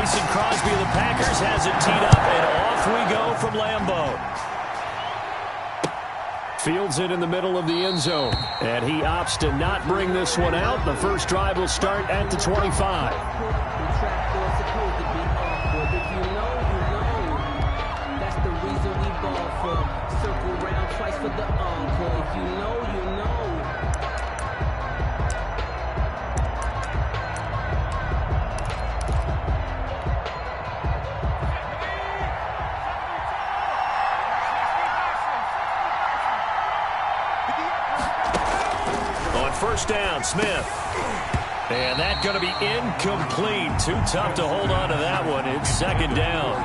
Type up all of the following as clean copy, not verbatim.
Mason Crosby of the Packers has it teed up, and off we go from Lambeau. Fields it in the middle of the end zone, and he opts to not bring this one out. The first drive will start at the 25. First down, Smith. And that's going to be incomplete. Too tough to hold on to that one. It's second down.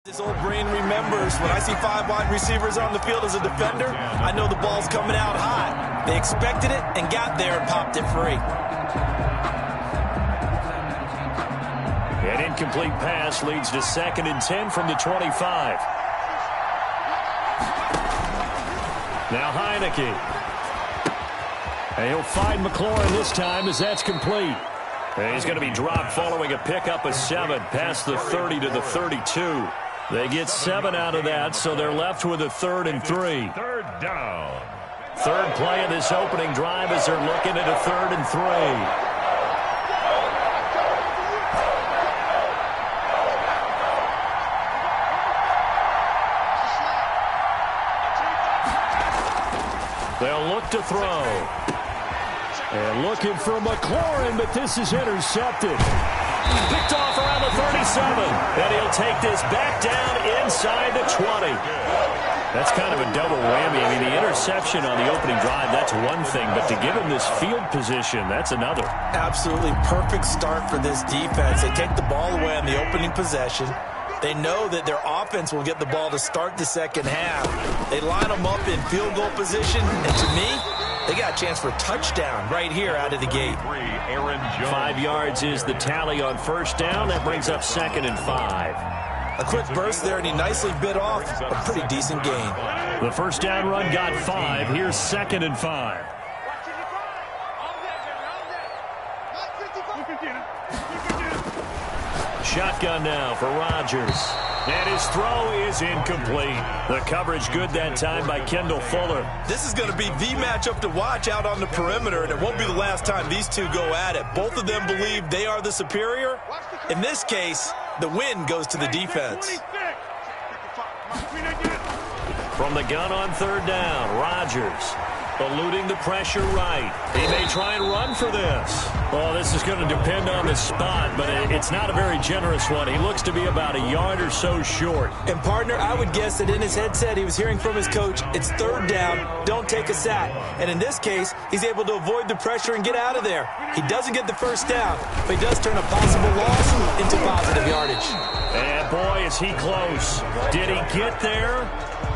This old brain remembers when I see 5 wide receivers on the field as a defender, I know the ball's coming out high. They expected it and got there and popped it free. An incomplete pass leads to 2nd and 10 from the 25. Now Heineke. And he'll find McLaurin this time as that's complete. And he's going to be dropped following a pickup of 7 past the 30 to the 32. They get 7 out of that, so they're left with a 3rd and 3. Third down. Third play of this opening drive as they're looking at a 3rd and 3. They'll look to throw. And looking for McLaurin, but this is intercepted. Picked off around the 37. And he'll take this back down inside the 20. That's kind of a double whammy. I mean, the interception on the opening drive, that's one thing. But to give him this field position, that's another. Absolutely perfect start for this defense. They take the ball away on the opening possession. They know that their offense will get the ball to start the second half. They line them up in field goal position. And to me, they got a chance for a touchdown right here out of the gate. 5 yards is the tally on first down. That brings up 2nd and 5. A quick burst there, and he nicely bit off a pretty decent gain. The first down run got 5. Here's 2nd and 5. Shotgun now for Rodgers. And his throw is incomplete. The coverage good that time by Kendall Fuller. This is going to be the matchup to watch out on the perimeter, and it won't be the last time these two go at it. Both of them believe they are the superior. In this case, the win goes to the defense. From the gun on third down, Rodgers eluding the pressure right. He may try and run for this. Oh, this is going to depend on the spot, but it's not a very generous one. He looks to be about a yard or so short. And, partner, I would guess that in his headset he was hearing from his coach, it's third down, don't take a sack. And in this case, he's able to avoid the pressure and get out of there. He doesn't get the first down, but he does turn a possible loss into positive yardage. And, boy, is he close. Did he get there?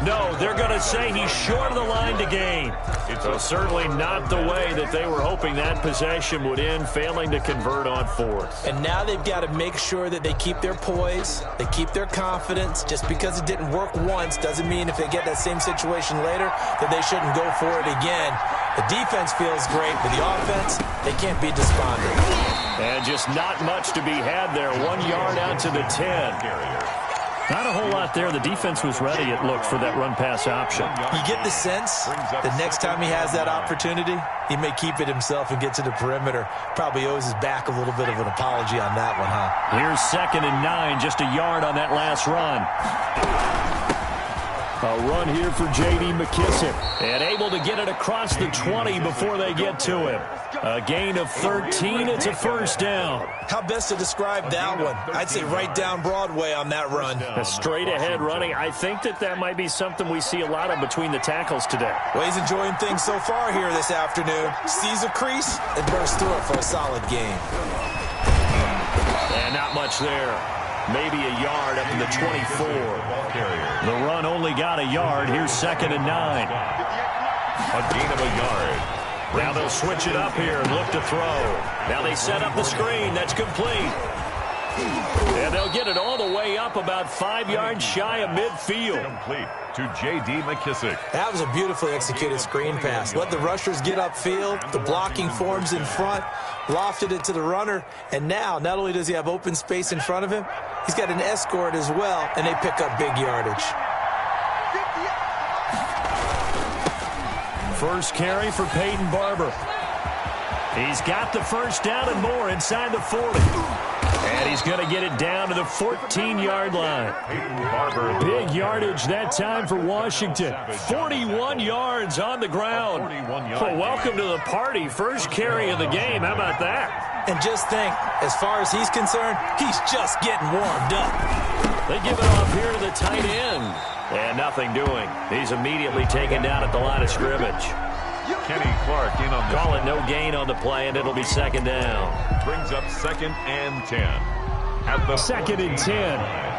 No, they're going to say he's short of the line to gain. So certainly not the way that they were hoping that possession would end, failing to convert on fourth. And now they've got to make sure that they keep their poise, they keep their confidence. Just because it didn't work once doesn't mean if they get that same situation later that they shouldn't go for it again. The defense feels great, but the offense, they can't be despondent. And just not much to be had there. 1 yard out to the 10. Not a whole lot there. The defense was ready, it looked, for that run-pass option. You get the sense that next time he has that opportunity, he may keep it himself and get to the perimeter. Probably owes his back a little bit of an apology on that one, huh? Here's 2nd and 9, just a yard on that last run. A run here for J.D. McKissick. And able to get it across the 20 before they get to him. A gain of 13. It's a first down. How best to describe that one? I'd say right down Broadway on that run. A straight-ahead running. I think that might be something we see a lot of between the tackles today. Well, he's enjoying things so far here this afternoon. Sees a crease and bursts through it for a solid gain. And not much there. Maybe a yard up to the 24. The run only got a yard. Here's 2nd and 9. A gain of a yard. Now they'll switch it up here and look to throw. Now they set up the screen. That's complete. And they'll get it all the way up about 5 yards shy of midfield. Complete to J.D. McKissick. That was a beautifully executed screen pass. Let the rushers get upfield. The blocking forms in front. Lofted it to the runner. And now, not only does he have open space in front of him, he's got an escort as well, and they pick up big yardage. First carry for Peyton Barber. He's got the first down and more inside the 40. And he's going to get it down to the 14-yard line. Big yardage that time for Washington. 41 yards on the ground. Well, welcome to the party. First carry of the game. How about that? And just think, as far as he's concerned, he's just getting warmed up. They give it off here to the tight end. And nothing doing. He's immediately taken down at the line of scrimmage. Kenny Clark in on the Call it no gain on the play, and it'll be second down. Brings up 2nd and 10. At the 2nd and 10.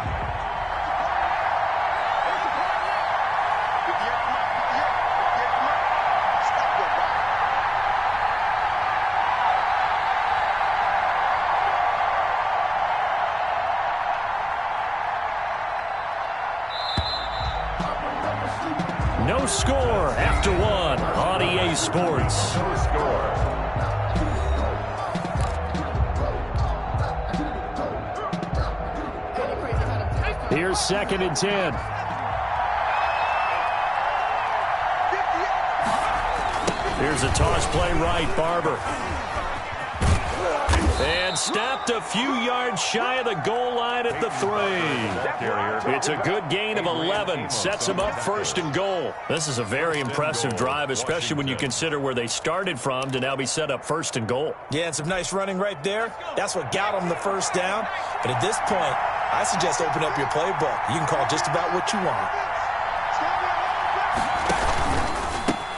No score after 1 on EA Sports. No score. Here's 2nd and 10. Here's a toss play right, Barber. And stopped a few yards shy of the goal line at the 3. It's a good gain of 11. Sets them up 1st and goal. This is a very impressive drive, especially when you consider where they started from to now be set up 1st and goal. Yeah, and some nice running right there. That's what got them the first down. But at this point, I suggest open up your playbook. You can call just about what you want.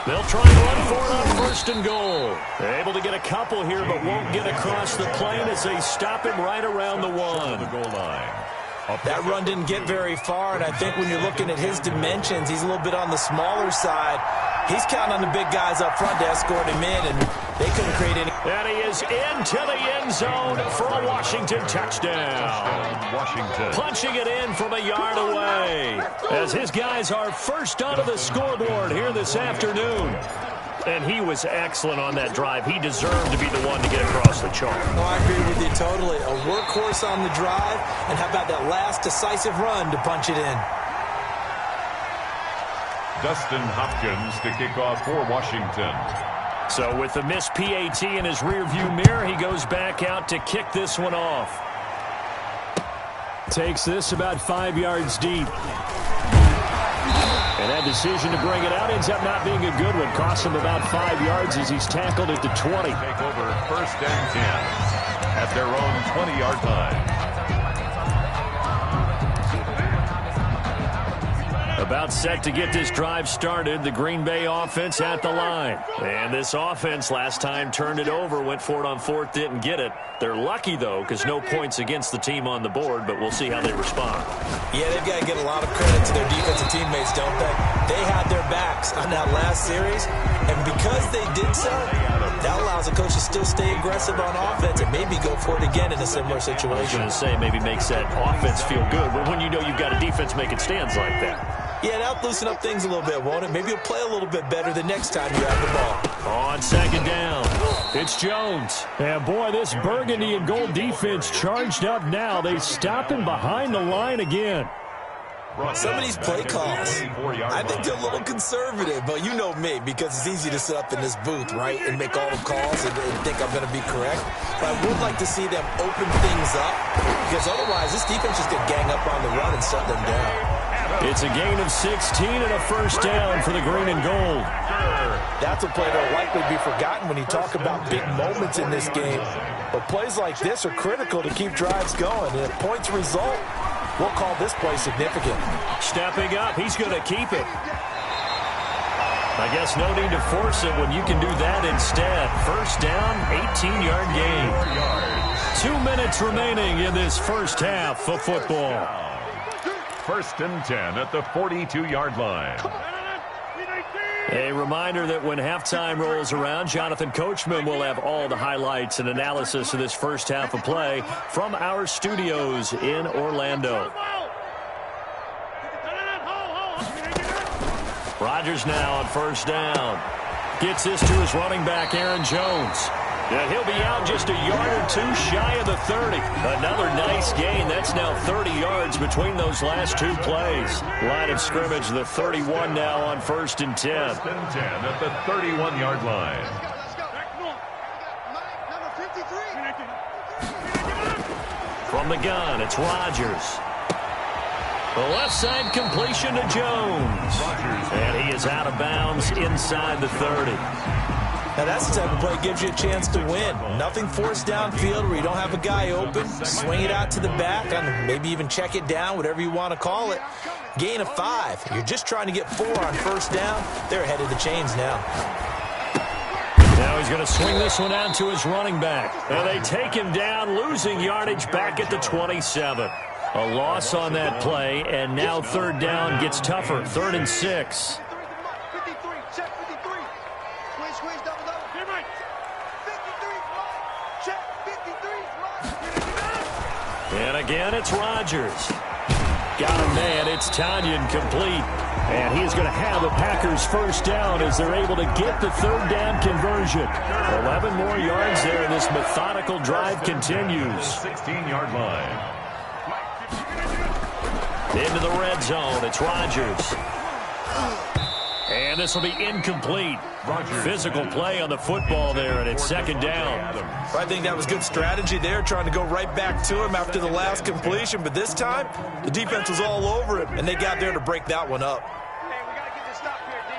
They'll try and run for it on 1st and goal. They're able to get a couple here, but won't get across the plane as they stop him right around the 1. The goal line. That run didn't get very far, and I think when you're looking at his dimensions, he's a little bit on the smaller side. He's counting on the big guys up front to escort him in, and they couldn't create any. And he is into the end zone for a Washington touchdown. Washington. Punching it in from a yard away as his guys are first onto the scoreboard here this afternoon. And he was excellent on that drive. He deserved to be the one to get across the chalk. No, I agree with you totally. A workhorse on the drive, and how about that last decisive run to punch it in? Dustin Hopkins to kick off for Washington. So with the missed PAT in his rearview mirror, he goes back out to kick this one off. Takes this about 5 yards deep. And that decision to bring it out ends up not being a good one. Costs him about 5 yards as he's tackled at the 20. Take over 1st and 10 at their own 20-yard line. About set to get this drive started. The Green Bay offense at the line. And this offense last time turned it over, went for it on 4th, didn't get it. They're lucky, though, because no points against the team on the board, but we'll see how they respond. Yeah, they've got to get a lot of credit to their defensive teammates, don't they? They had their backs on that last series, and because they did so, that allows the coach to still stay aggressive on offense and maybe go for it again in a similar situation. I was going to say maybe makes that offense feel good, but when you know you've got a defense making stands like that. Yeah, that'll loosen up things a little bit, won't it? Maybe you'll play a little bit better the next time you have the ball. On 2nd down, it's Jones. And boy, this burgundy and gold defense charged up now. They stop him behind the line again. Some of these play calls, I think they're a little conservative, but you know me, because it's easy to sit up in this booth, right, and make all the calls and think I'm going to be correct. But I would like to see them open things up, because otherwise this defense is going to gang up on the run and shut them down. It's a gain of 16 and a first down for the green and gold. That's a play that'll likely be forgotten when you talk about big moments in this game. But plays like this are critical to keep drives going. And if points result, we'll call this play significant. Stepping up, he's going to keep it. I guess no need to force it when you can do that instead. First down, 18-yard gain. 2 minutes remaining in this first half of football. 1st and 10 at the 42-yard line. A reminder that when halftime rolls around, Jonathan Coachman will have all the highlights and analysis of this first half of play from our studios in Orlando. Rodgers now on first down. Gets this to his running back, Aaron Jones. And he'll be out just a yard or two shy of the 30. Another nice gain. That's now 30 yards between those last two plays. Line of scrimmage, the 31 now on 1st and 10. 1st and 10 at the 31-yard line. From the gun, it's Rodgers. The left side completion to Jones. And he is out of bounds inside the 30. Now, that's the type of play that gives you a chance to win. Nothing forced downfield where you don't have a guy open. Swing it out to the back, and maybe even check it down, whatever you want to call it. Gain of 5. You're just trying to get 4 on first down. They're ahead of the chains now. Now he's going to swing this one out to his running back. And they take him down, losing yardage back at the 27. A loss on that play, and now 3rd down gets tougher. 3rd and 6. And again, it's Rodgers. Got him man. It's Tanyan complete. And he's going to have the Packers first down as they're able to get the 3rd down conversion. 11 more yards there, and this methodical drive continues. 16-yard line. Into the red zone. It's Rodgers. And this will be incomplete. Physical play on the football there, and it's 2nd down. I think that was good strategy there, trying to go right back to him after the last completion. But this time, the defense was all over him, and they got there to break that one up. Hey, we got to get this stop here, D.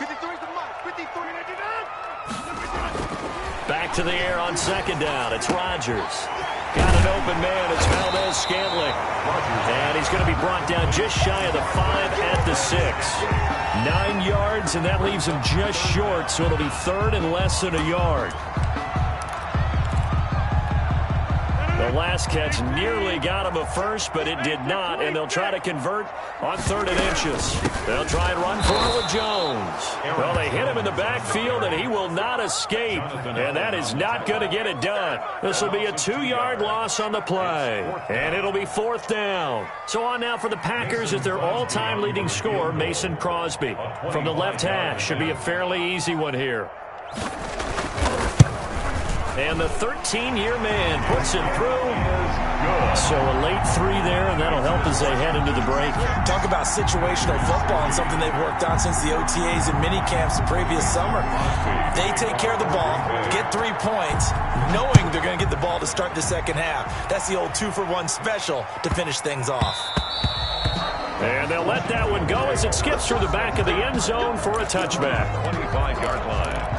53's the mark. 53. Back to the air on 2nd down. It's Rodgers. Got an open man. It's Valdez-Scantling. And he's going to be brought down just shy of the 5 at the 6. 9 yards, and that leaves him just short, so it'll be 3rd and less than a yard. The last catch nearly got him a first, but it did not, and they'll try to convert on 3rd and inches. They'll try and run for it with Jones. Well, they hit him in the backfield, and he will not escape, and that is not going to get it done. This will be a 2-yard loss on the play, and it'll be 4th down. So on now for the Packers at their all-time leading scorer, Mason Crosby. From the left hash, should be a fairly easy one here. And the 13-year man puts it through. So a late 3 there, and that'll help as they head into the break. Talk about situational football and something they've worked on since the OTAs and mini camps the previous summer. They take care of the ball, get 3 points, knowing they're going to get the ball to start the second half. That's the old 2-for-1 special to finish things off. And they'll let that one go as it skips through the back of the end zone for a touchback. 25-yard line.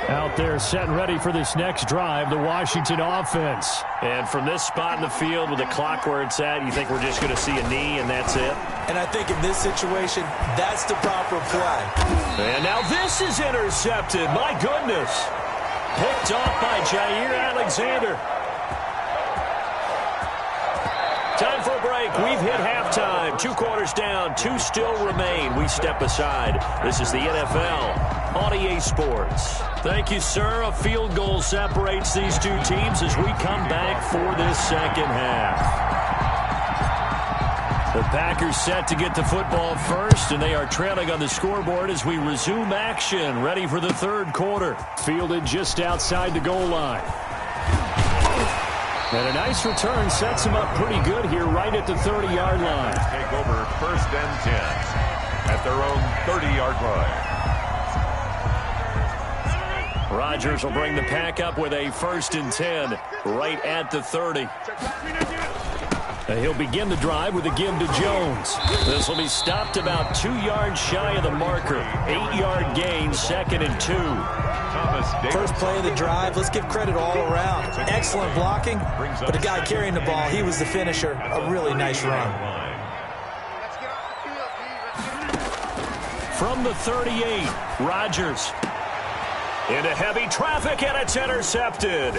Out there set and ready for this next drive, the Washington offense. And from this spot in the field with the clock where it's at, you think we're just going to see a knee and that's it? And I think in this situation, that's the proper play. And now this is intercepted. My goodness. Picked off by Jair Alexander. Time for a break. We've hit halftime. 2 quarters down. 2 still remain. We step aside. This is the NFL on EA Sports. Thank you, sir. A field goal separates these two teams as we come back for this second half. The Packers set to get the football first, and they are trailing on the scoreboard as we resume action. Ready for the 3rd quarter. Fielded just outside the goal line. And a nice return sets him up pretty good here right at the 30-yard line. Take over 1st and 10 at their own 30-yard line. Rodgers will bring the pack up with a 1st and 10 right at the 30. And he'll begin the drive with a give to Jones. This will be stopped about 2 yards shy of the marker. 8-yard gain, 2nd and 2. First play of the drive, let's give credit all around. Excellent blocking, but the guy carrying the ball, he was the finisher. A really nice run. From the 38, Rodgers. Into heavy traffic, and it's intercepted.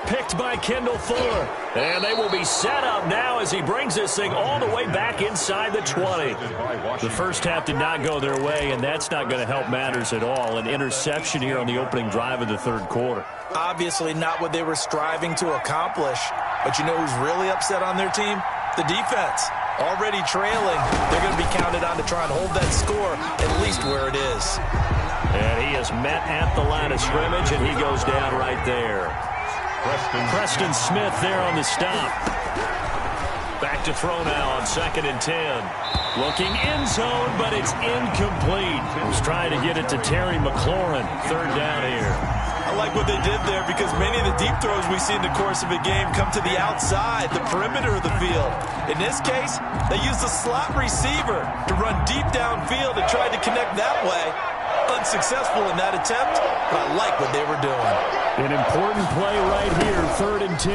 Picked by Kendall Fuller. And they will be set up now as he brings this thing all the way back inside the 20. The first half did not go their way, and that's not going to help matters at all. An interception here on the opening drive of the third quarter. Obviously not what they were striving to accomplish. But you know who's really upset on their team? The defense. Already trailing. They're going to be counted on to try and hold that score at least where it is. And he is met at the line of scrimmage, and he goes down right there. Preston Smith there on the stop. Back to throw now on 2nd and 10. Looking end zone, but it's incomplete. He's trying to get it to Terry McLaurin. 3rd down here. I like what they did there because many of the deep throws we see in the course of a game come to the outside, the perimeter of the field. In this case, they used a slot receiver to run deep downfield and tried to connect that way. Unsuccessful in that attempt, but I like what they were doing. An important play right here, 3rd and 10.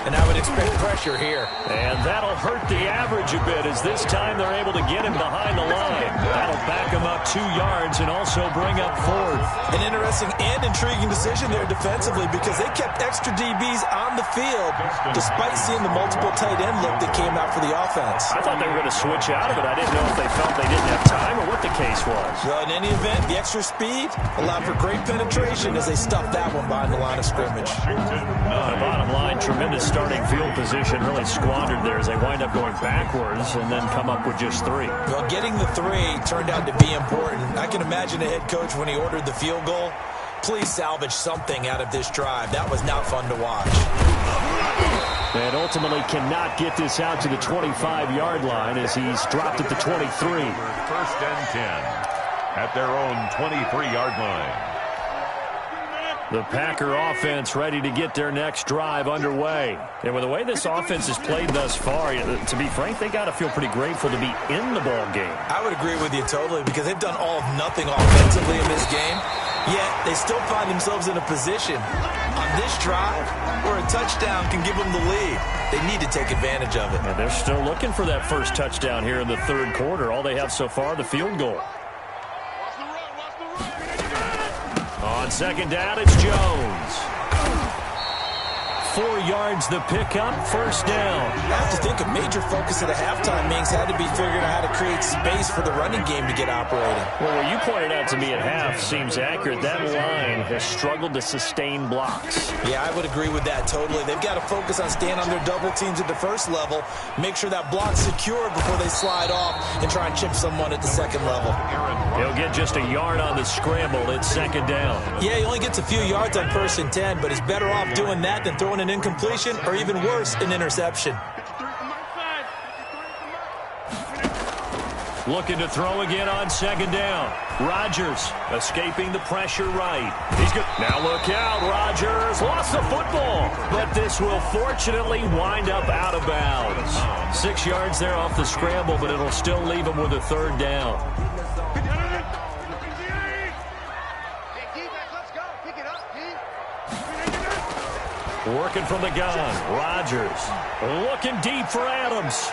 And I would expect pressure here. And that'll hurt the average a bit as this time they're able to get him behind the line. That'll back him up 2 yards and also bring up 4th. An interesting and intriguing decision there defensively because they kept extra DBs on the field despite seeing the multiple tight end look that came out for the offense. I thought they were going to switch out of it. I didn't know if they felt they didn't have time or what the case was. Well, in any event, the extra speed allowed for great penetration as they stuffed that one behind the line of scrimmage. The bottom line, tremendous starting field position, really squandered there as they wind up going backwards and then come up with just 3. Well, getting the 3 turned out to be important. I can imagine the head coach when he ordered the field goal. Please salvage something out of this drive. That was not fun to watch. And ultimately cannot get this out to the 25-yard line as he's dropped at the 23. 1st and 10 at their own 23-yard line. The Packer offense ready to get their next drive underway. And with the way this offense has played thus far, to be frank, they got to feel pretty grateful to be in the ball game. I would agree with you totally because they've done all of nothing offensively in this game. Yet they still find themselves in a position on this drive where a touchdown can give them the lead. They need to take advantage of it. And they're still looking for that first touchdown here in the third quarter. All they have so far, the field goal. On 2nd down, it's Jones. 4 yards the pickup, 1st down. I have to think a major focus of the halftime meetings had to be figuring out how to create space for the running game to get operating. Well, what you pointed out to me at half seems accurate. That line has struggled to sustain blocks. Yeah, I would agree with that totally. They've got to focus on staying on their double teams at the first level, make sure that block's secure before they slide off and try and chip someone at the second level. He'll get just a yard on the scramble. It's 2nd down. Yeah, he only gets a few yards on 1st and 10, but he's better off doing that than throwing an incompletion or even worse, an interception. Looking to throw again on 2nd down. Rodgers escaping the pressure right. He's good. Now look out. Rodgers lost the football, but this will fortunately wind up out of bounds. 6 yards there off the scramble, but it'll still leave him with a 3rd down. Working from the gun. Rodgers looking deep for Adams.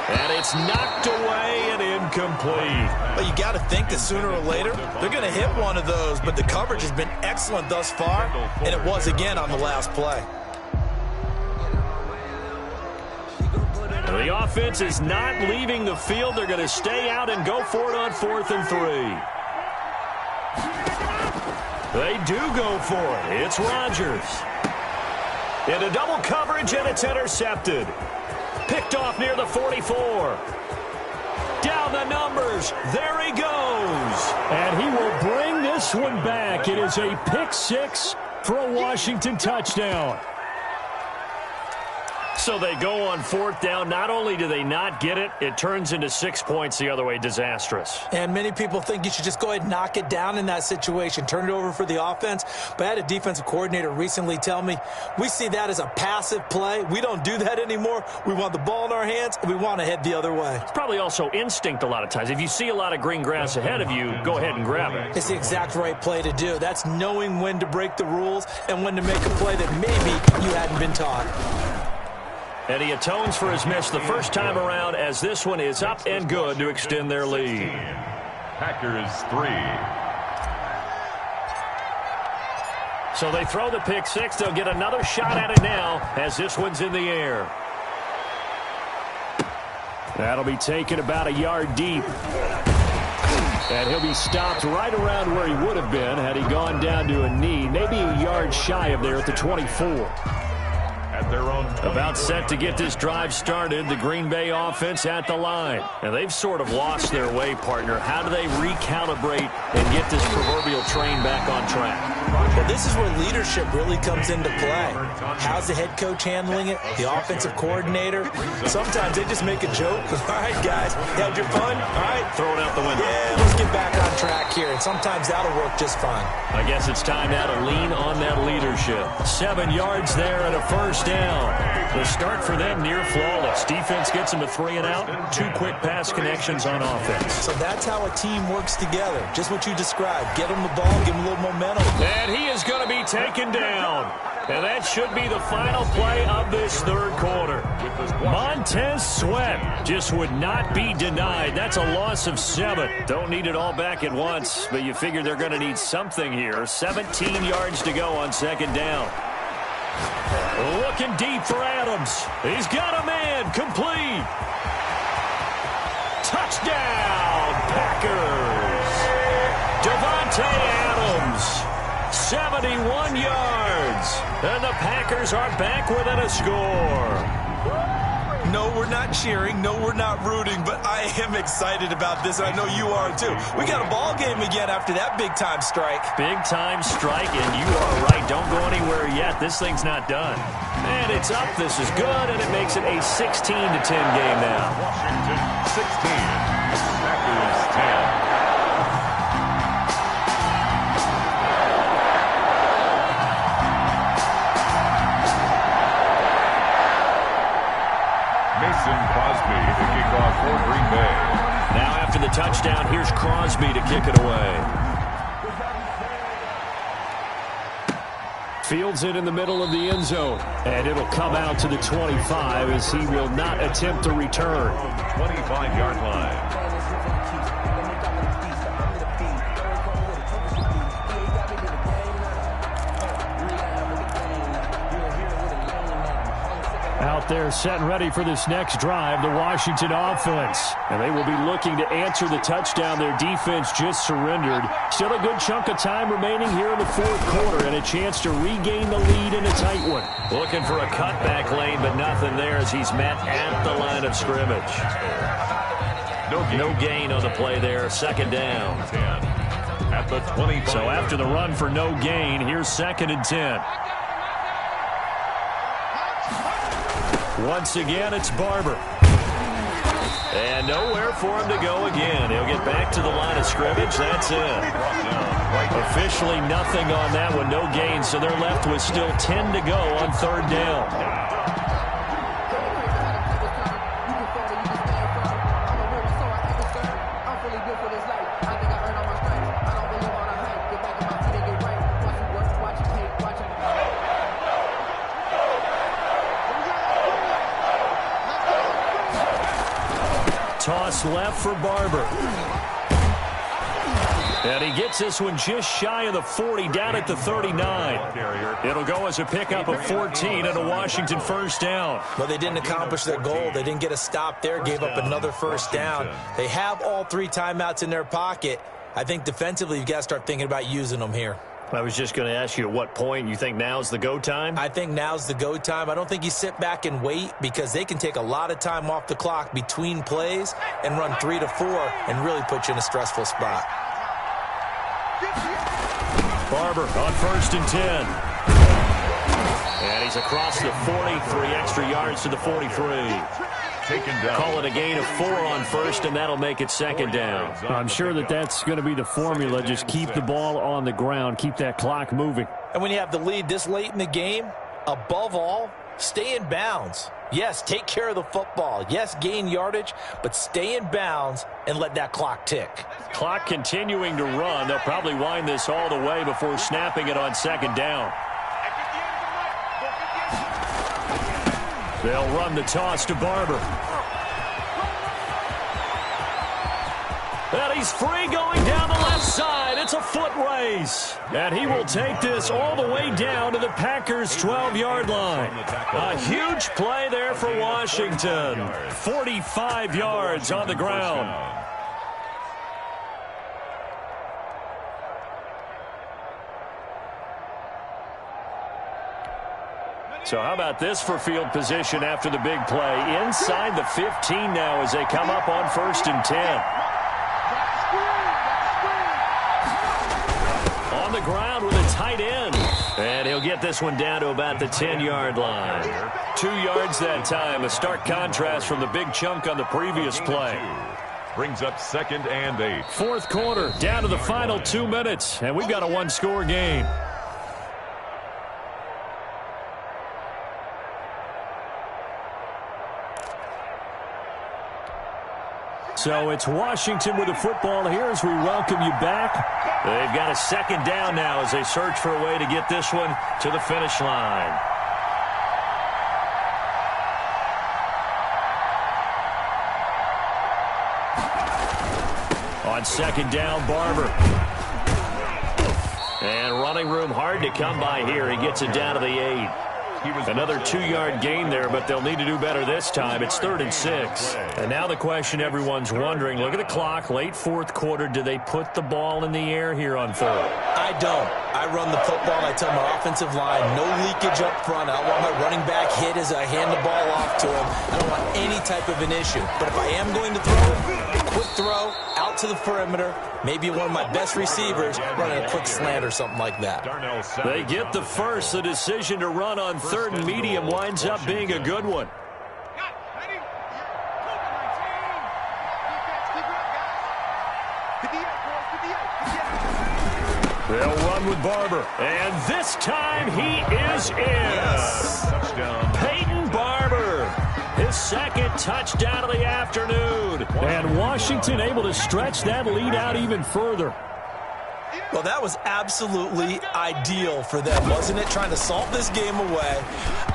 And it's knocked away and incomplete. But you got to think that sooner or later, they're going to hit one of those. But the coverage has been excellent thus far, and it was again on the last play. The offense is not leaving the field. They're going to stay out and go for it on 4th and 3. They do go for it. It's Rodgers. Into double coverage, and it's intercepted. Picked off near the 44. Down the numbers. There he goes. And he will bring this one back. It is a pick 6 for a Washington touchdown. So they go on 4th down. Not only do they not get it, it turns into 6 points the other way. Disastrous. And many people think you should just go ahead and knock it down in that situation. Turn it over for the offense. But I had a defensive coordinator recently tell me, we see that as a passive play. We don't do that anymore. We want the ball in our hands, and we want to head the other way. It's probably also instinct a lot of times. If you see a lot of green grass ahead of you, go ahead and grab it. It's the exact right play to do. That's knowing when to break the rules and when to make a play that maybe you hadn't been taught. And he atones for his miss the first time around as this one is up and good to extend their lead. Packers 3. So they throw the pick six. They'll get another shot at it now as this one's in the air. That'll be taken about a yard deep. And he'll be stopped right around where he would have been had he gone down to a knee, maybe a yard shy of there at the 24. At their own About set to get this drive started, the Green Bay offense at the line. And they've sort of lost their way, partner. How do they recalibrate and get this proverbial train back on track? Well, this is where leadership really comes into play. How's the head coach handling it? The offensive coordinator? Sometimes they just make a joke. All right, guys, had your fun? All right. Throw it out the window. Yeah, let's get back on track here. And sometimes that'll work just fine. I guess it's time now to lean on that leadership. 7 yards there and a first down. The start for them near flawless. Defense gets them to 3 and out. 2 quick pass connections on offense. So that's how a team works together. Just what you described. Get them the ball, give them a little momentum. And he is going to be taken down. And that should be the final play of this third quarter. Montez Sweat just would not be denied. That's a loss of 7. Don't need it all back at once, but you figure they're going to need something here. 17 yards to go on second down. Looking deep for Adams. He's got a man. Complete. Touchdown, Packers. Devontae Adams. 71 yards. And the Packers are back within a score. No, we're not cheering. No, we're not rooting. But I am excited about this, and I know you are too. We got a ball game again after that big-time strike. Big-time strike, and you are right. Don't go anywhere yet. This thing's not done. And it's up. This is good, and it makes it a 16-10 game now. Washington 16, Packers 10. Crosby to kick off for Green Bay. Now after the touchdown, here's Crosby to kick it away. Fields it in the middle of the end zone. And it'll come out to the 25 as he will not attempt to return. 25-yard line. Out there set and ready for this next drive, the Washington offense. And they will be looking to answer the touchdown their defense just surrendered. Still a good chunk of time remaining here in the fourth quarter and a chance to regain the lead in a tight one. Looking for a cutback lane, but nothing there as he's met at the line of scrimmage. No gain on the play there, second down. At the 25. So after the run for no gain, here's 2nd and 10. Once again, it's Barber. And nowhere for him to go again. He'll get back to the line of scrimmage. That's it. Officially nothing on that one. No gain, so they're left with still 10 to go on third down. Toss left for Barber. And he gets this one just shy of the 40, down at the 39. It'll go as a pickup of 14 and a Washington first down. Well, they didn't accomplish their goal. They didn't get a stop there, gave up another first down. They have all 3 timeouts in their pocket. I think defensively, you've got to start thinking about using them here. I was just going to ask you at what point you think now's the go time? I think now's the go time. I don't think you sit back and wait because they can take a lot of time off the clock between plays and run 3 to 4 and really put you in a stressful spot. Barber on 1st and 10. And he's across the 40, 3 extra yards to the 43. Taken down. Call it a gain of 4 on first, and that'll make it second down. I'm sure that's going to be the formula. Just keep the ball on the ground. Keep that clock moving. And when you have the lead this late in the game, above all, stay in bounds. Yes, take care of the football. Yes, gain yardage, but stay in bounds and let that clock tick. Clock continuing to run. They'll probably wind this all the way before snapping it on second down. They'll run the toss to Barber. And he's free going down the left side. It's a foot race. And he will take this all the way down to the Packers' 12-yard line. A huge play there for Washington. 45 yards on the ground. So how about this for field position after the big play? Inside the 15 now as they come up on 1st and 10. On the ground with a tight end. And he'll get this one down to about the 10-yard line. 2 yards that time. A stark contrast from the big chunk on the previous play. Brings up 2nd and 8. Fourth quarter, down to the final 2 minutes. And we've got a one-score game. So it's Washington with the football here as we welcome you back. They've got a 2nd down now as they search for a way to get this one to the finish line. On 2nd down, Barber. And running room hard to come by here. He gets it down to the 8. Another 2-yard gain there, but they'll need to do better this time. It's 3rd and 6. And now the question everyone's wondering, look at the clock, late fourth quarter. Do they put the ball in the air here on 3rd? I don't. I run the football. I tell my offensive line, no leakage up front. I don't want my running back hit as I hand the ball off to him. I don't want any type of an issue. But if I am going to throw, a quick throw out to the perimeter, maybe one of my best receivers running a quick slant or something like that. They get the first. The decision to run on 3rd and medium winds up being a good one. They'll run with Barber. And this time he is in. Yes. Touchdown. Peyton Barber. His 2nd touchdown of the afternoon. And Washington able to stretch that lead out even further. Well, that was absolutely ideal for them, wasn't it? Trying to salt this game away.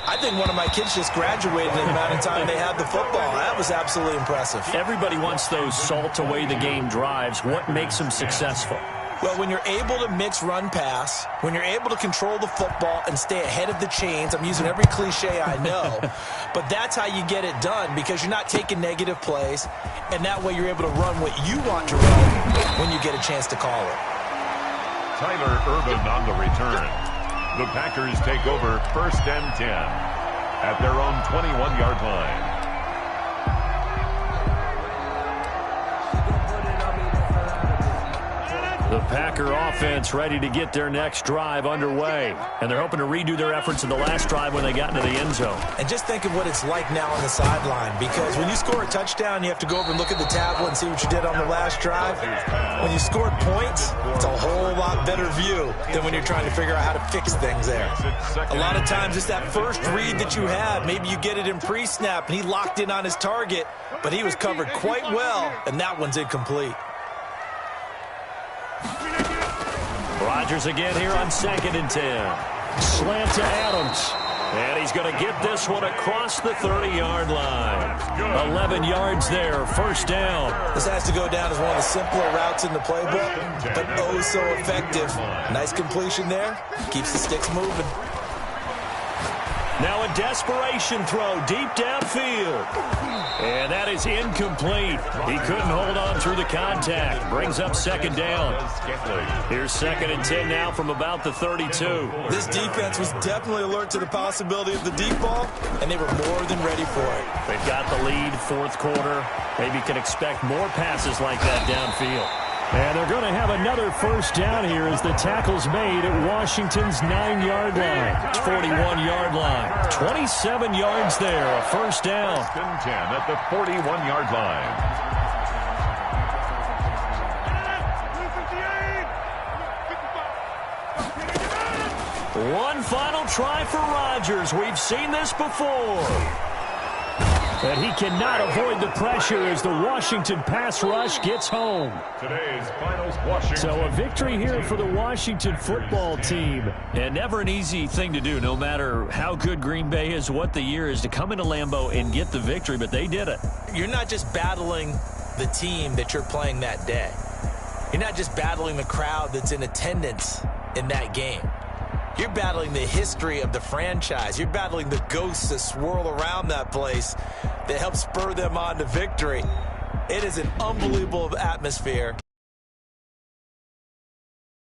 I think one of my kids just graduated in the amount of time they had the football. That was absolutely impressive. Everybody wants those salt away the game drives. What makes them successful? Well, when you're able to mix run-pass, when you're able to control the football and stay ahead of the chains, I'm using every cliche I know, but that's how you get it done because you're not taking negative plays, and that way you're able to run what you want to run when you get a chance to call it. Tyler Urban on the return. The Packers take over 1st and 10 at their own 21-yard line. The Packer offense ready to get their next drive underway. And they're hoping to redo their efforts in the last drive when they got into the end zone. And just think of what it's like now on the sideline, because when you score a touchdown, you have to go over and look at the tablet and see what you did on the last drive. When you scored points, it's a whole lot better view than when you're trying to figure out how to fix things there. A lot of times it's that first read that you have. Maybe you get it in pre-snap, and he locked in on his target, but he was covered quite well, and that one's incomplete. Rodgers again here on 2nd and 10. Slant to Adams. And he's going to get this one across the 30-yard line. 11 yards there, 1st down. This has to go down as one of the simpler routes in the playbook, but oh so effective. Nice completion there. Keeps the sticks moving. Now a desperation throw deep downfield. And that is incomplete. He couldn't hold on through the contact. Brings up 2nd down. Here's 2nd and 10 now from about the 32. This defense was definitely alert to the possibility of the deep ball, and they were more than ready for it. They've got the lead, fourth quarter. Maybe can expect more passes like that downfield. And they're going to have another 1st down here as the tackle's made at Washington's 9-yard line. 41-yard line. 27 yards there, a 1st down. 1st and 10 at the 41-yard line. One final try for Rodgers. We've seen this before. And he cannot avoid the pressure as the Washington pass rush gets home. Today's finals, Washington. So a victory here for the Washington football team. And never an easy thing to do, no matter how good Green Bay is, what the year is, to come into Lambeau and get the victory, but they did it. You're not just battling the team that you're playing that day. You're not just battling the crowd that's in attendance in that game. You're battling the history of the franchise. You're battling the ghosts that swirl around that place that help spur them on to victory. It is an unbelievable atmosphere,